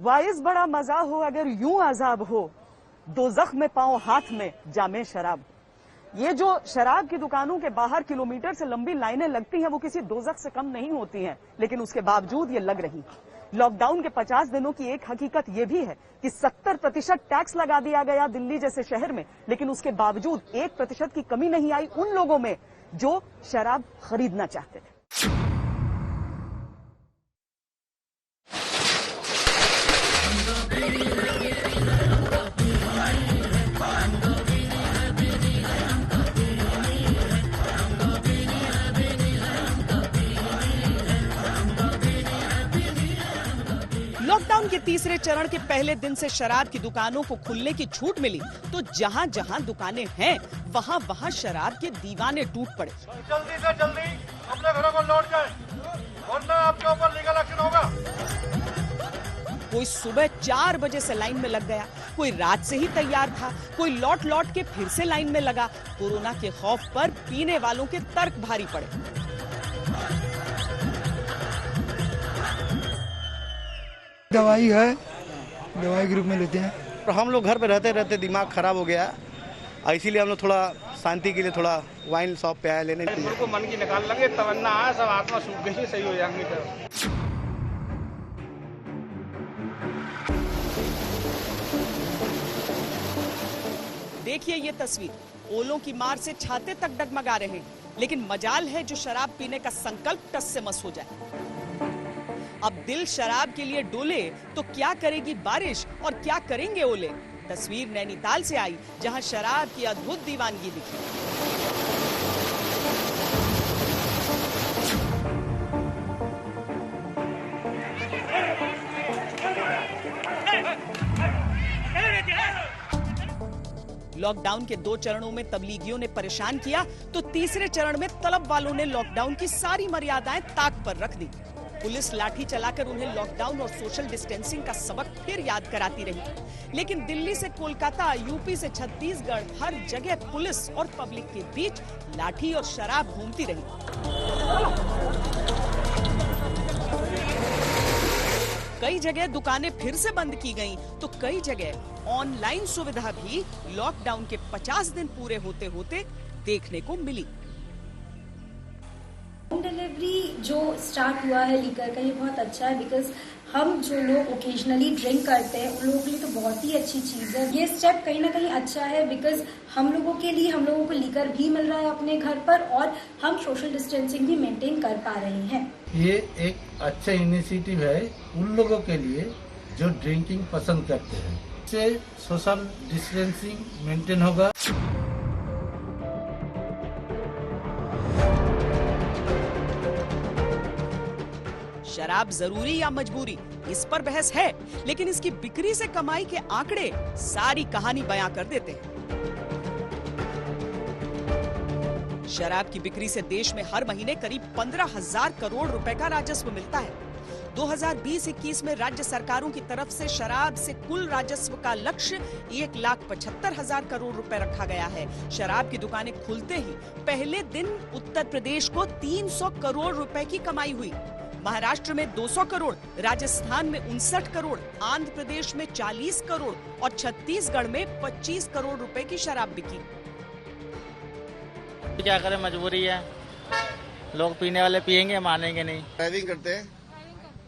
Vice बड़ा मजा हो अगर यूं अजाब हो, दोज़ख में पाओ हाथ में जामे शराब। ये जो शराब की दुकानों के बाहर किलोमीटर से लंबी लाइनें लगती हैं वो किसी दोज़ख से कम नहीं होती हैं, लेकिन उसके बावजूद ये लग रही। लॉकडाउन के 50 दिनों की एक हकीकत ये भी है कि 70% टैक्स लगा दिया गया दिल्ली जैसे शहर में, लेकिन उसके बावजूद 1% की कमी नहीं आई उन लोगों में जो शराब खरीदना चाहते थे। लॉकडाउन के तीसरे चरण के पहले दिन से शराब की दुकानों को खुलने की छूट मिली तो जहां जहां दुकानें हैं वहां वहां शराब के दीवाने टूट पड़े। जल्दी से जल्दी अपने घरों को लौट जाए वरना आपके ऊपर लीगल एक्शन होगा। कोई सुबह 4 बजे से लाइन में लग गया, कोई रात से ही तैयार था, कोई लौट लौट के फिर से लाइन में लगा। कोरोना के खौफ पर पीने वालों के तर्क भारी पड़े। दवाई है, दवाई ग्रुप में लेते हैं। तो हम लोग घर पे रहते रहते दिमाग खराब हो गया, इसीलिए हम लोग थोड़ा शांति के लिए थोड़ा वाइन शॉप पे आए लेने के लिए। को मन की निकाल लगे तमन्ना है, सब आत्मा सूख गई, सही हो जाएंगे। देखिए ये तस्वीर, ओलों की मार से छाते तक डगमगा रहे हैं, लेकिन मजाल है जो शराब पीने का संकल्प टस से मस हो जाए। अब दिल शराब के लिए डोले तो क्या करेगी बारिश और क्या करेंगे ओले। तस्वीर नैनीताल से आई जहां शराब की अद्भुत दीवानगी दिखी। लॉकडाउन के 2 चरणों में तबलीगियों ने परेशान किया तो तीसरे चरण में तलब वालों ने लॉकडाउन की सारी मर्यादाएं ताक पर रख दी। पुलिस लाठी चलाकर उन्हें लॉकडाउन और सोशल डिस्टेंसिंग का सबक फिर याद कराती रही। लेकिन दिल्ली से कोलकाता, यूपी से छत्तीसगढ़, हर जगह पुलिस और पब्लिक के बीच लाठी और शराब घूमती रही। कई जगह दुकानें फिर से बंद की गईं, तो कई जगह ऑनलाइन सुविधा भी लॉकडाउन के 50 दिन पूरे होते होते देखने को मिली। होम डिलीवरी जो स्टार्ट हुआ है लीकर का, ये बहुत अच्छा है बिकॉज हम जो लोग ओकेजनली ड्रिंक करते हैं उन लोगों के लिए तो बहुत ही अच्छी चीज़ है। ये स्टेप कहीं ना कहीं अच्छा है बिकॉज हम लोगों के लिए हम लोगों को लीकर भी मिल रहा है अपने घर पर और हम सोशल डिस्टेंसिंग भी मेंटेन कर पा रहे हैं। ये एक अच्छा इनिशिएटिव है उन लोगों के लिए जो ड्रिंकिंग पसंद करते हैं। इससे सोशल डिस्टेंसिंग मेंटेन होगा। शराब जरूरी या मजबूरी, इस पर बहस है, लेकिन इसकी बिक्री से कमाई के आंकड़े सारी कहानी बयां कर देते हैं। शराब की बिक्री से देश में हर महीने करीब 15,000 करोड़ रुपए का राजस्व मिलता है। 2020-21 में राज्य सरकारों की तरफ से शराब से कुल राजस्व का लक्ष्य 1,75,000 करोड़ रुपए रखा गया है। शराब की दुकानें खुलते ही पहले दिन उत्तर प्रदेश को 300 करोड़ रुपए की कमाई हुई। महाराष्ट्र में 200 करोड़, राजस्थान में 59 करोड़, आंध्र प्रदेश में 40 करोड़ और छत्तीसगढ़ में 25 करोड़ रुपए की शराब बिकी। क्या करें, मजबूरी है। लोग पीने वाले पियेंगे, मानेंगे नहीं। ड्राइविंग करते हैं।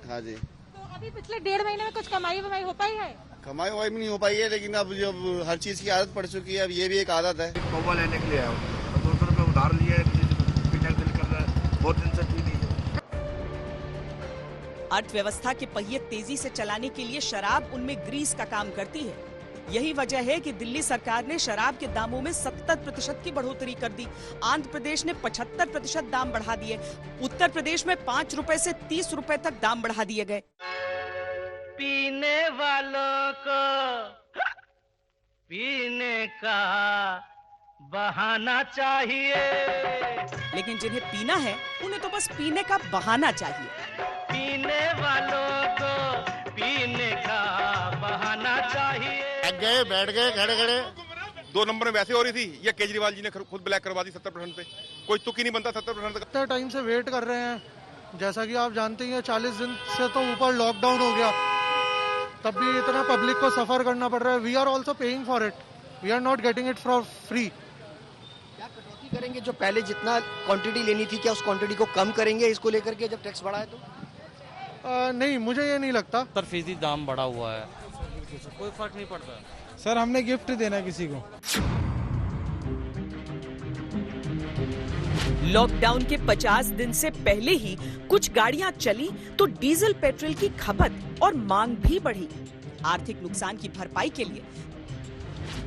हाँ जी। तो अभी पिछले 1.5 महीने में कुछ कमाई वमाई हो पाई है? कमाई वमाई भी नहीं हो पाई है, लेकिन अब जब हर चीज की आदत पड़ चुकी है, अब ये भी एक आदत है। तोबा लेने के लिए आया हूँ, 200 रुपये उधार लिए, पीने का दिल कर रहा है, बहुत दिन से पी नहीं है। अर्थव्यवस्था के पहिए तेजी से चलाने के लिए शराब उनमें ग्रीस का काम करती है। यही वजह है कि दिल्ली सरकार ने शराब के दामों में 70% की बढ़ोतरी कर दी। आंध्र प्रदेश ने 75% दाम बढ़ा दिए। उत्तर प्रदेश में 5 रुपए से 30 रुपए तक दाम बढ़ा दिए गए। पीने वालों को पीने का बहाना चाहिए, लेकिन जिन्हें पीना है उन्हें तो बस पीने का बहाना चाहिए। पीने वालों को पीने का बहाना चाहिए। गए बैठ गए खड़े खड़े 2 नंबर में वैसे हो रही थी, ये केजरीवाल जी ने खुद ब्लैक करवा दी 70% पे। कोई तुक ही नहीं बनता 70% तक। इतना टाइम से वेट कर रहे हैं, जैसा कि आप जानते हैं 40 दिन से तो ऊपर लॉकडाउन हो गया। तब भी इतना पब्लिक को सफर करना पड़ रहा है। We are also paying for it, we are not getting it for free. क्या कटौती करेंगे? जो पहले जितना क्वांटिटी लेनी थी, क्या उस क्वांटिटी को कम करेंगे इसको लेकर के जब टैक्स बढ़ा है तो? नहीं, मुझे ये नहीं लगता। 70% दाम बढ़ा हुआ है, कोई फर्क नहीं पड़ता। सर हमने गिफ्ट देना है किसी को। लॉकडाउन के 50 दिन से पहले ही कुछ गाड़ियां चली तो डीजल पेट्रोल की खपत और मांग भी बढ़ी। आर्थिक नुकसान की भरपाई के लिए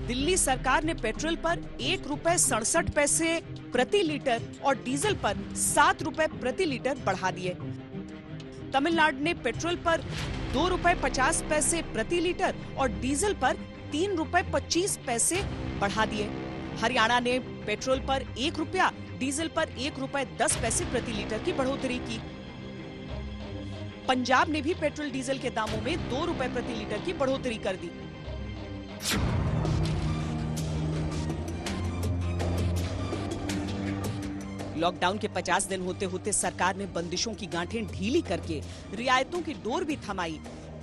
दिल्ली सरकार ने पेट्रोल पर 1 रुपए 67 पैसे प्रति लीटर और डीजल पर 7 रुपए प्रति लीटर बढ़ा दिए। तमिलनाडु ने पेट्रोल पर 2 रुपए 50 पैसे प्रति लीटर और डीजल पर 3 रुपए 25 पैसे बढ़ा दिए। हरियाणा ने पेट्रोल पर 1 रुपया, डीजल पर 1 रुपए 10 पैसे प्रति लीटर की बढ़ोतरी की। पंजाब ने भी पेट्रोल डीजल के दामों में 2 रुपए प्रति लीटर की बढ़ोतरी कर दी। लॉकडाउन के 50 दिन होते होते सरकार ने बंदिशों की गांठें ढीली करके रियायतों की डोर भी थमाई,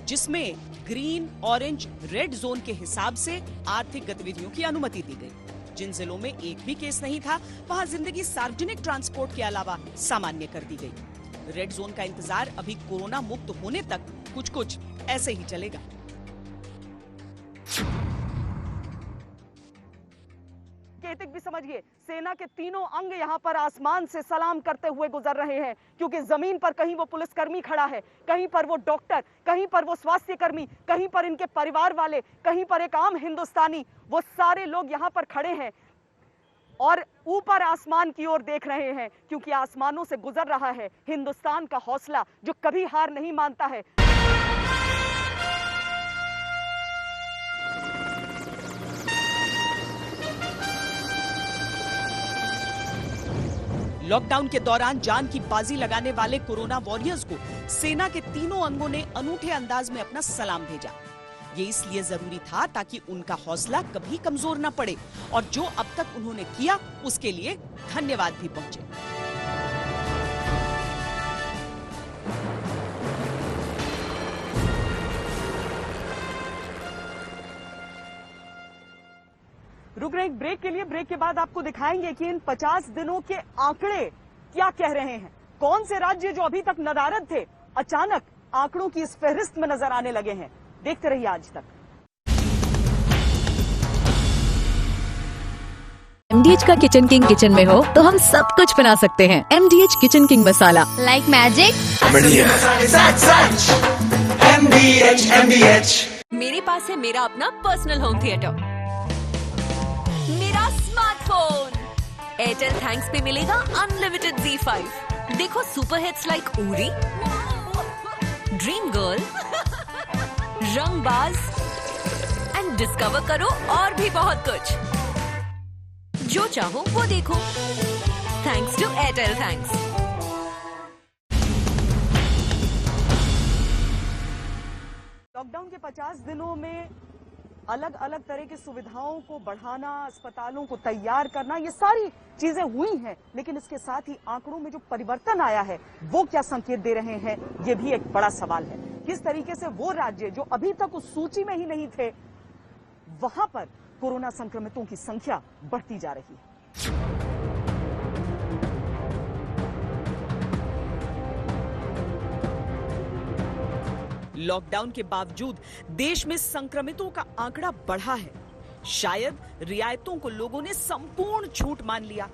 जिसमें ग्रीन, ऑरेंज, रेड जोन के हिसाब से आर्थिक गतिविधियों की अनुमति दी गई। जिन जिलों में एक भी केस नहीं था, वहां जिंदगी सार्वजनिक ट्रांसपोर्ट के अलावा सामान्य कर दी गई। रेड जोन का इंतजार अभी कोरोना मुक्त होने तक कुछ ऐसे ही चलेगा। एतिक भी समझिए, सेना के तीनों अंग यहाँ पर आसमान से सलाम करते हुए गुजर रहे हैं, क्योंकि जमीन पर कहीं वो पुलिसकर्मी खड़ा है, कहीं पर वो डॉक्टर, कहीं पर वो स्वास्थ्य कर्मी, कहीं पर इनके परिवार वाले, कहीं पर एक आम हिंदुस्तानी। वो सारे लोग यहाँ पर खड़े हैं और ऊपर आसमान की ओर देख रहे हैं, क्योंकि आसमानों से गुजर रहा है हिंदुस्तान का हौसला, जो कभी हार नहीं मानता है। लॉकडाउन के दौरान जान की बाजी लगाने वाले कोरोना वॉरियर्स को सेना के तीनों अंगों ने अनूठे अंदाज में अपना सलाम भेजा। ये इसलिए जरूरी था ताकि उनका हौसला कभी कमजोर न पड़े, और जो अब तक उन्होंने किया उसके लिए धन्यवाद भी पहुंचे। रुक रहे एक ब्रेक के लिए। ब्रेक के बाद आपको दिखाएंगे कि इन 50 दिनों के आंकड़े क्या कह रहे हैं। कौन से राज्य जो अभी तक नदारद थे, अचानक आंकड़ों की इस फहरिस्त में नजर आने लगे हैं। देखते रहिए आज तक। MDH का किचन किंग किचन में हो तो हम सब कुछ बना सकते हैं। MDH kitchen king masala, like magic. MDH। मेरे पास है मेरा अपना पर्सनल होम थिएटर, मेरा स्मार्टफोन। एयरटेल थैंक्स पे मिलेगा अनलिमिटेड Z5। देखो super hits like Uri, dream girl, Rangbaaz and discover करो और भी बहुत कुछ। जो चाहो वो देखो, thanks to Airtel thanks. Lockdown के 50 दिनों में अलग अलग तरह की सुविधाओं को बढ़ाना, अस्पतालों को तैयार करना, ये सारी चीजें हुई हैं, लेकिन इसके साथ ही आंकड़ों में जो परिवर्तन आया है वो क्या संकेत दे रहे हैं, ये भी एक बड़ा सवाल है। किस तरीके से वो राज्य जो अभी तक उस सूची में ही नहीं थे, वहां पर कोरोना संक्रमितों की संख्या बढ़ती जा रही है। लॉकडाउन के बावजूद देश में संक्रमितों का आंकड़ा बढ़ा है। शायद रियायतों को लोगों ने संपूर्ण छूट मान लिया।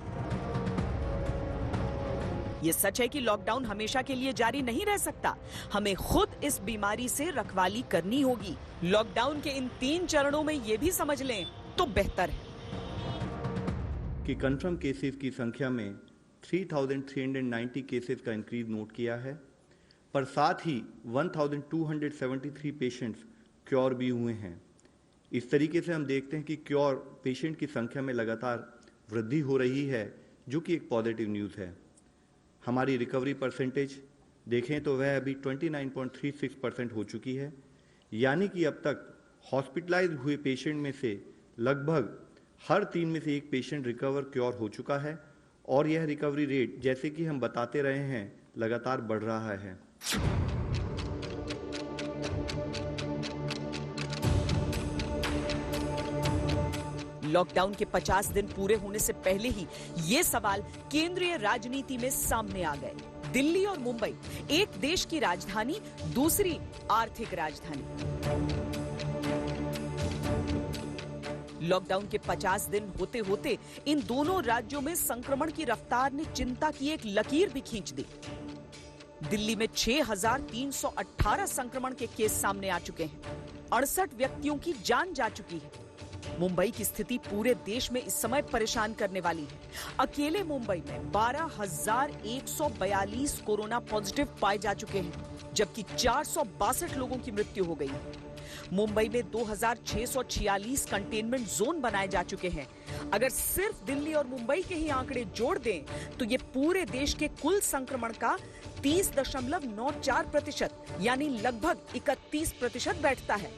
ये सच है कि लॉकडाउन हमेशा के लिए जारी नहीं रह सकता। हमें खुद इस बीमारी से रखवाली करनी होगी। लॉकडाउन के इन 3 चरणों में ये भी समझ लें तो बेहतर है कि कंफर्म केसेस की संख्या में 3,390 केसेस का इंक्रीज नोट किया है, पर साथ ही 1,273 पेशेंट्स क्योर भी हुए हैं। इस तरीके से हम देखते हैं कि क्योर पेशेंट की संख्या में लगातार वृद्धि हो रही है, जो कि एक पॉजिटिव न्यूज़ है। हमारी रिकवरी परसेंटेज देखें तो वह अभी 29.36% हो चुकी है, यानी कि अब तक हॉस्पिटलाइज हुए पेशेंट में से लगभग हर 3 में से 1 पेशेंट रिकवर क्योर हो चुका है, और यह रिकवरी रेट जैसे कि हम बताते रहे हैं लगातार बढ़ रहा है। लॉकडाउन के 50 दिन पूरे होने से पहले ही ये सवाल केंद्रीय राजनीति में सामने आ गए। दिल्ली और मुंबई, एक देश की राजधानी, दूसरी आर्थिक राजधानी। लॉकडाउन के 50 दिन होते होते इन दोनों राज्यों में संक्रमण की रफ्तार ने चिंता की एक लकीर भी खींच दी। दिल्ली में 6,318 संक्रमण के केस सामने आ चुके हैं। 68 व्यक्तियों की जान जा चुकी है। मुंबई की स्थिति पूरे देश में इस समय परेशान करने वाली है। अकेले मुंबई में 12,142 कोरोना पॉजिटिव पाए जा चुके हैं, जबकि 462 लोगों की मृत्यु हो गई है। मुंबई में 2,646 कंटेनमेंट जोन बनाए जा चुके हैं। अगर सिर्फ दिल्ली और मुंबई के ही आंकड़े जोड़ दें तो ये पूरे देश के कुल संक्रमण का 30.94% यानी लगभग 31% बैठता है।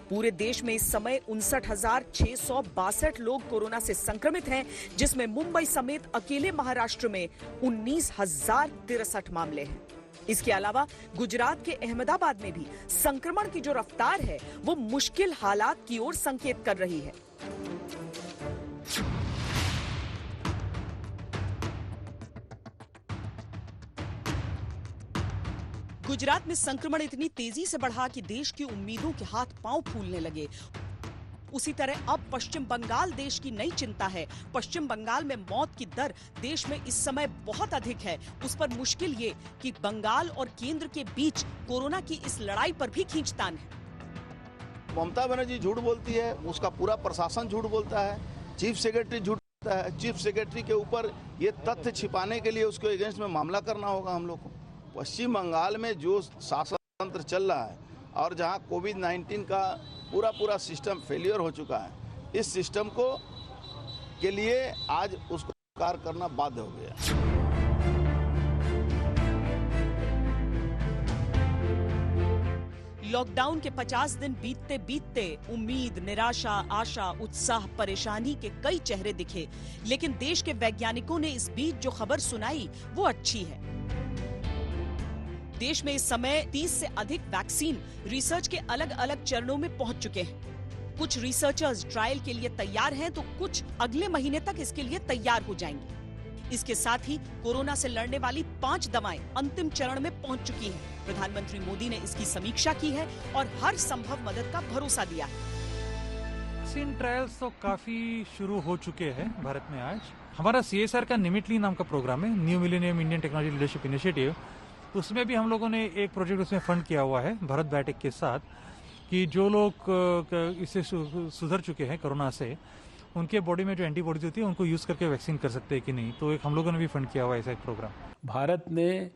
पूरे देश में इस समय 59,662 लोग कोरोना से संक्रमित हैं, जिसमें मुंबई समेत अकेले महाराष्ट्र में 19,063 मामले हैं। इसके अलावा गुजरात के अहमदाबाद में भी संक्रमण की जो रफ्तार है वो मुश्किल हालात की ओर संकेत कर रही है। गुजरात में संक्रमण इतनी तेजी से बढ़ा कि देश की उम्मीदों के हाथ पांव फूलने लगे। उसी तरह अब पश्चिम बंगाल देश की नई चिंता है। पश्चिम बंगाल में मौत की दर देश में इस समय बहुत अधिक है। उस पर मुश्किल ये कि बंगाल और केंद्र के बीच कोरोना की इस लड़ाई पर भी खींचतान है। ममता बनर्जी झूठ बोलती है, उसका पूरा प्रशासन झूठ बोलता है, चीफ सेक्रेटरी झूठ बोलता है। चीफ सेक्रेटरी के ऊपर ये तथ्य छिपाने के लिए उसके अगेंस्ट में मामला करना होगा हम लोग को। पश्चिम बंगाल में जो शासन तंत्र चल रहा है और जहां कोविड-19 का पूरा सिस्टम फेलियर हो चुका है, इस सिस्टम को के लिए आज उसको कार्य करना बाध्य हो गया। लॉकडाउन के 50 दिन बीतते बीतते उम्मीद, निराशा, आशा, उत्साह, परेशानी के कई चेहरे दिखे, लेकिन देश के वैज्ञानिकों ने इस बीच जो खबर सुनाई वो अच्छी है। देश में इस समय 30 से अधिक वैक्सीन रिसर्च के अलग अलग चरणों में पहुंच चुके हैं। कुछ रिसर्चर्स ट्रायल के लिए तैयार हैं तो कुछ अगले महीने तक इसके लिए तैयार हो जाएंगे। इसके साथ ही कोरोना से लड़ने वाली 5 दवाएं अंतिम चरण में पहुंच चुकी हैं। प्रधानमंत्री मोदी ने इसकी समीक्षा की है और हर संभव मदद का भरोसा दिया है। वैक्सीन ट्रायल्स तो काफी शुरू हो चुके हैं भारत में। आज हमारा CSR का निमिटली नाम का प्रोग्राम है, new millennium Indian technology leadership initiative. उसमें भी हम लोगों ने एक प्रोजेक्ट उसमें फंड किया हुआ है भारत बायोटेक के साथ, कि जो लोग इससे सुधर चुके हैं कोरोना से, उनके बॉडी में जो एंटीबॉडीज होती है उनको यूज करके वैक्सीन कर सकते हैं कि नहीं। तो एक हम लोगों ने भी फंड किया हुआ है ऐसा एक प्रोग्राम। भारत ने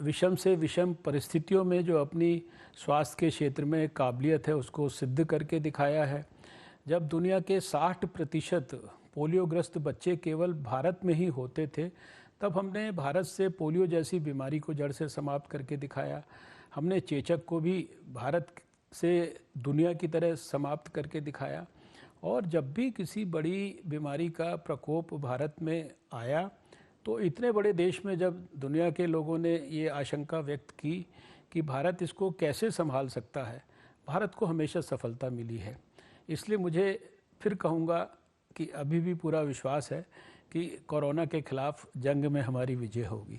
विषम से विषम परिस्थितियों में जो अपनी स्वास्थ्य के क्षेत्र में काबिलियत है उसको सिद्ध करके दिखाया है। जब दुनिया के 60% पोलियोग्रस्त बच्चे केवल भारत में ही होते थे, तब हमने भारत से पोलियो जैसी बीमारी को जड़ से समाप्त करके दिखाया। हमने चेचक को भी भारत से दुनिया की तरह समाप्त करके दिखाया। और जब भी किसी बड़ी बीमारी का प्रकोप भारत में आया तो इतने बड़े देश में जब दुनिया के लोगों ने ये आशंका व्यक्त की कि भारत इसको कैसे संभाल सकता है, भारत को हमेशा सफलता मिली है। इसलिए मुझे फिर कहूँगा कि अभी भी पूरा विश्वास है कि कोरोना के खिलाफ जंग में हमारी विजय होगी।